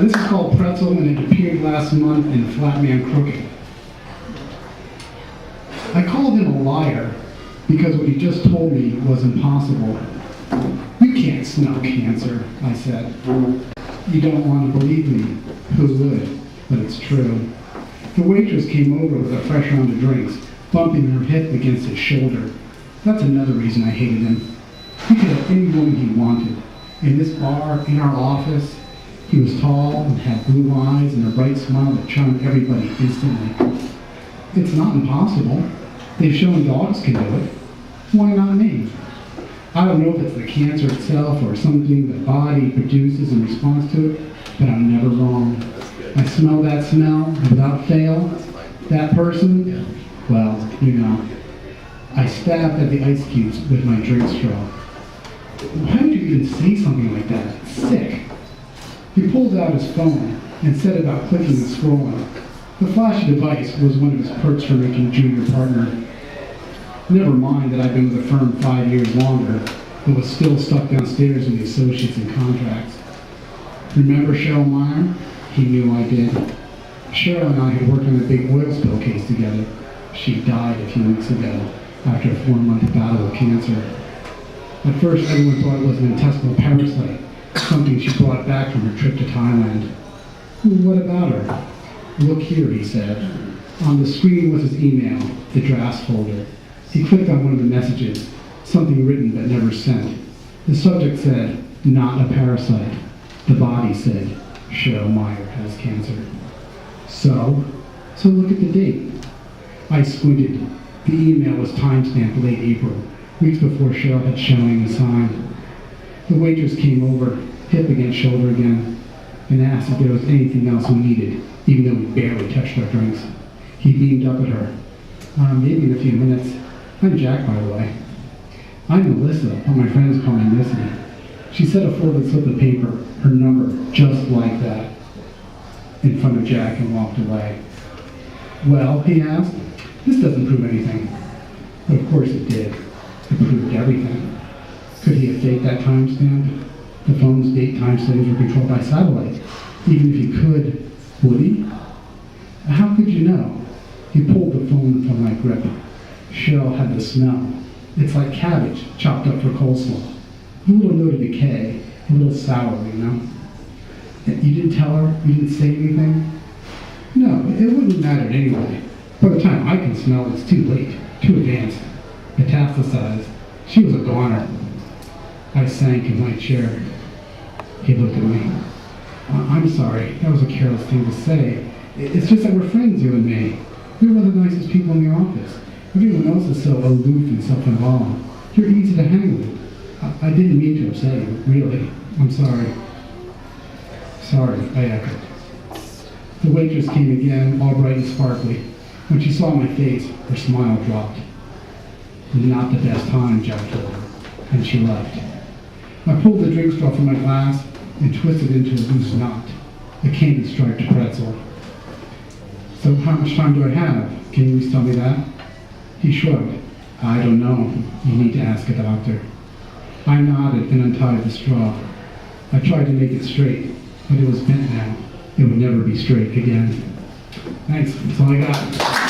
This is called Pretzel, and it appeared last month in Flatman Crooked. I called him a liar because what he just told me was impossible. You can't smell cancer, I said. You don't want to believe me. Who would? But it's true. The waitress came over with a fresh round of drinks, bumping her hip against his shoulder. That's another reason I hated him. He could have any woman he wanted. In this bar, in our office, he was tall and had blue eyes and a bright smile that charmed everybody instantly. It's not impossible. They've shown dogs can do it. Why not me? I don't know if it's the cancer itself or something the body produces in response to it, but I'm never wrong. I smell that smell, and without fail, that person, well, you know. I stabbed at the ice cubes with my drink straw. Why would you even say something like that? It's sick. He pulled out his phone and set about clicking and scrolling. The flashy device was one of his perks for making junior partner. Never mind that I'd been with the firm 5 years longer, but was still stuck downstairs in the associates and contracts. Remember Cheryl Meyer? He knew I did. Cheryl and I had worked on a big oil spill case together. She died a few weeks ago after a 4-month battle with cancer. At first, everyone thought it was an intestinal parasite, something she brought back from her trip to Thailand. What about her? Look here, he said. On the screen was his email, the drafts folder. He clicked on one of the messages, something written but never sent. The subject said, not a parasite. The body said, Cheryl Meyer has cancer. So look at the date. I squinted. The email was timestamped late April, weeks before Cheryl had shown the sign. The waitress came over, hip against shoulder again, and asked if there was anything else we needed, even though we barely touched our drinks. He beamed up at her. Maybe in a few minutes. I'm Jack, by the way. I'm Melissa, but my friends call me Missy. She set a folded slip of paper, her number, just like that, in front of Jack and walked away. Well, he asked, this doesn't prove anything. But of course it did. It proved everything. Could he have faked that timestamp? The phone's date time settings were controlled by satellite. Even if he could, would he? How could you know? He pulled the phone from my grip. Cheryl had the smell. It's like cabbage chopped up for coleslaw. A little note of decay, a little sour, you know? You didn't tell her? You didn't say anything? No, it wouldn't have mattered anyway. By the time I can smell, it's too late, too advanced, metastasized. She was a goner. I sank in my chair. He looked at me. I'm sorry, that was a careless thing to say. It's just that we're friends, you and me. We're one of the nicest people in the office. Everyone else is so aloof and self-involved. You're easy to hang with. I didn't mean to upset you, really. I'm sorry. Sorry, I echoed. The waitress came again, all bright and sparkly. When she saw my face, her smile dropped. Not the best time, Jack told her, and she left. I pulled the drink straw from my glass and twisted it into a loose knot, a candy-striped pretzel. So how much time do I have? Can you please tell me that? He shrugged. I don't know. You need to ask a doctor. I nodded and untied the straw. I tried to make it straight, but it was bent now. It would never be straight again. Thanks. That's all I got.